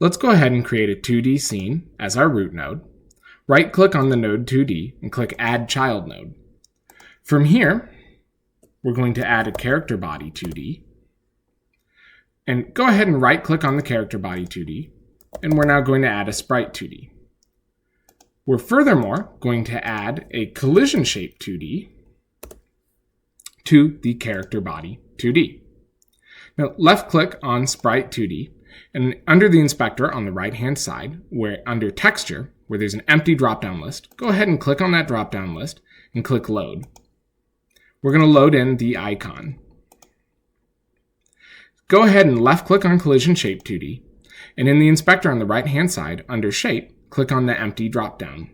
Let's go ahead and create a 2D scene as our root node. Right-click on the node 2D and click Add Child Node. From here, we're going to add a character body 2D. And go ahead and right-click on the character body 2D. And we're now going to add a sprite 2D. We're furthermore going to add a collision shape 2D to the character body 2D. Now left-click on sprite 2D, and under the inspector on the right-hand side, where under texture, where there's an empty drop-down list, go ahead and click on that drop-down list and click load. We're going to load in the icon. Go ahead and left-click on collision shape 2D, and in the inspector on the right-hand side, under shape, click on the empty drop-down.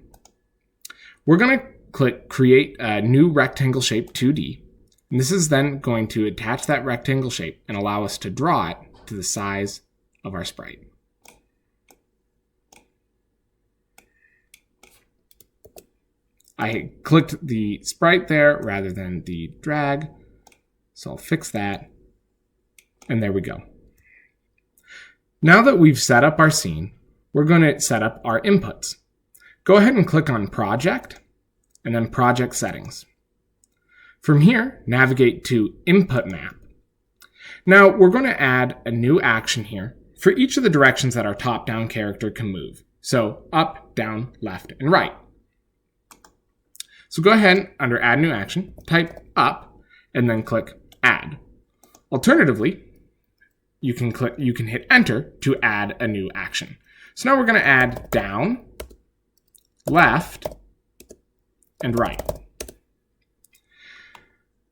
We're going to click create a new rectangle shape 2D, and this is then going to attach that rectangle shape and allow us to draw it to the size of our sprite. I clicked the sprite there rather than the drag, so I'll fix that, and there we go. Now that we've set up our scene, we're going to set up our inputs. Go ahead and click on Project, and then Project Settings. From here, navigate to Input Map. Now, we're going to add a new action here for each of the directions that our top-down character can move. So, up, down, left, and right. So go ahead, under Add New Action, type Up, and then click Add. Alternatively, you can hit Enter to add a new action. So now we're going to add down, left, and right.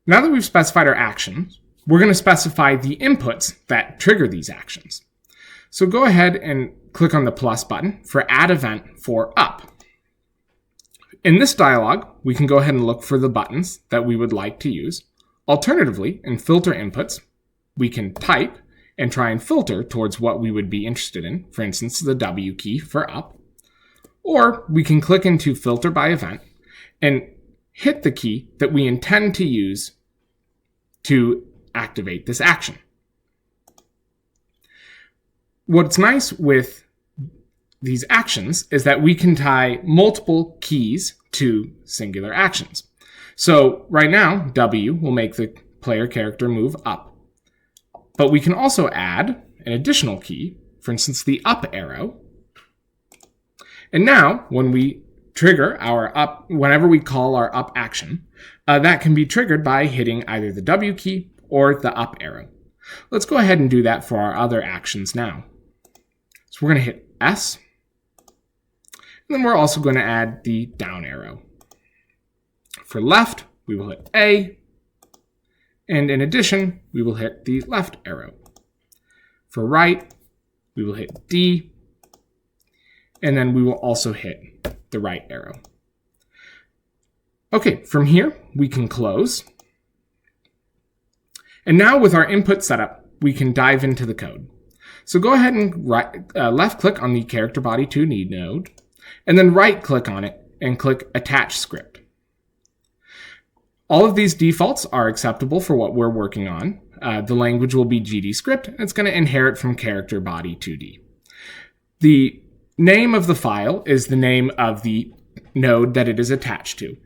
Now that we've specified our actions, we're going to specify the inputs that trigger these actions. So go ahead and click on the plus button for Add Event for Up. In this dialog, we can go ahead and look for the buttons that we would like to use. Alternatively, in Filter Inputs, we can type and try and filter towards what we would be interested in, for instance, the W key for up. Or we can click into Filter by Event and hit the key that we intend to use to activate this action. What's nice with these actions is that we can tie multiple keys to singular actions. So right now, W will make the player character move up. But we can also add an additional key, for instance, the up arrow. And now, when we trigger our up, whenever we call our up action, that can be triggered by hitting either the W key or the up arrow. Let's go ahead and do that for our other actions now. So we're going to hit S, and then we're also going to add the down arrow. For left, we will hit A, and in addition, we will hit the left arrow. For right, we will hit D, and then we will also hit the right arrow. Okay, from here, we can close. And now with our input setup, we can dive into the code. So go ahead and left-click on the character body 2D node, and then right-click on it and click Attach Script. All of these defaults are acceptable for what we're working on. The language will be GDScript, and it's going to inherit from character body 2D. The name of the file is the name of the node that it is attached to.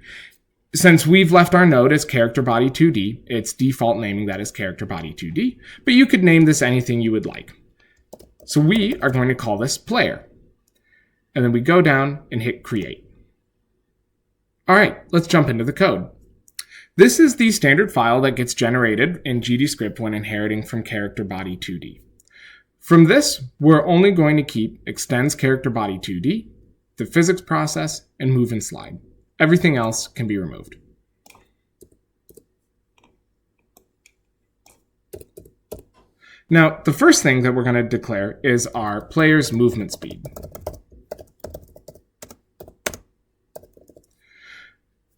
Since we've left our node as character body 2D, it's default naming that as character body 2D, but you could name this anything you would like. So we are going to call this player. And then we go down and hit create. All right, let's jump into the code. This is the standard file that gets generated in GDScript when inheriting from character body 2D. From this, we're only going to keep extends character body 2D, the physics process, and move and slide. Everything else can be removed. Now, the first thing that we're going to declare is our player's movement speed.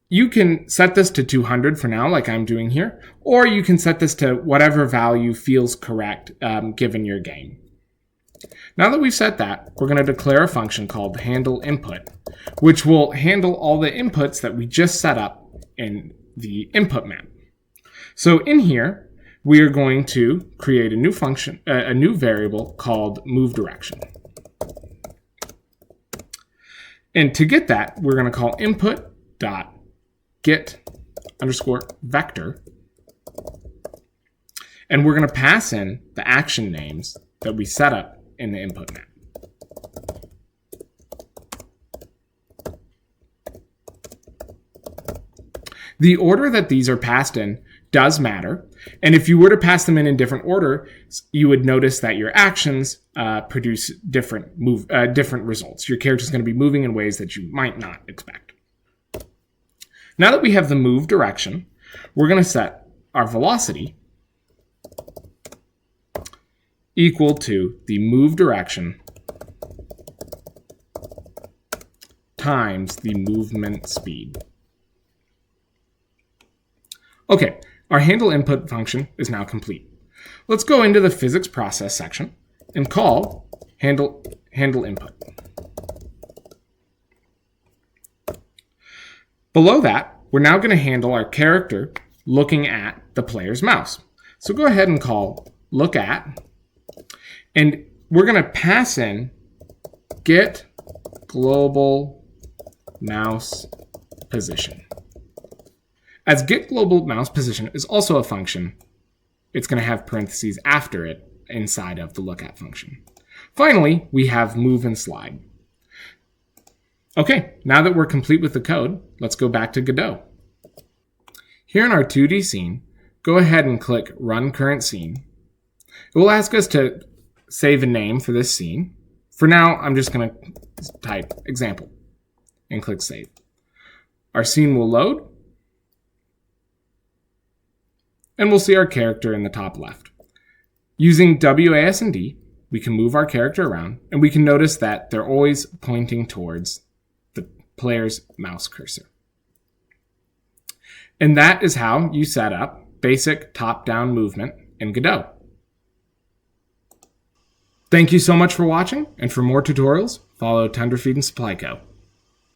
You can set this to 200 for now, like I'm doing here, or you can set this to whatever value feels correct given your game. Now that we've set that, we're going to declare a function called handleInput, which will handle all the inputs that we just set up in the input map. So in here, we are going to create a new function, a new variable called moveDirection. And to get that, we're going to call input.get_vector. And we're going to pass in the action names that we set up in the input map. The order that these are passed in does matter. And if you were to pass them in different order, you would notice that your actions produce different results. Your character is going to be moving in ways that you might not expect. Now that we have the move direction, we're going to set our velocity equal to the move direction times the movement speed. Okay, our handle input function is now complete. Let's go into the physics process section and call handle input. Below that, we're now going to handle our character looking at the player's mouse. So go ahead and call look at, and we're going to pass in get global mouse position. As get global mouse position is also a function, it's going to have parentheses after it inside of the lookat function. Finally, we have move and slide. Okay, now that we're complete with the code, let's go back to Godot. Here in our 2D scene, go ahead and click Run Current Scene. It will ask us to save a name for this scene. For now, I'm just going to type example and click Save. Our scene will load, and we'll see our character in the top left. Using WASD, we can move our character around, and we can notice that they're always pointing towards the player's mouse cursor. And that is how you set up basic top-down movement in Godot. Thank you so much for watching, and for more tutorials, follow Tenderfeed and SupplyCo.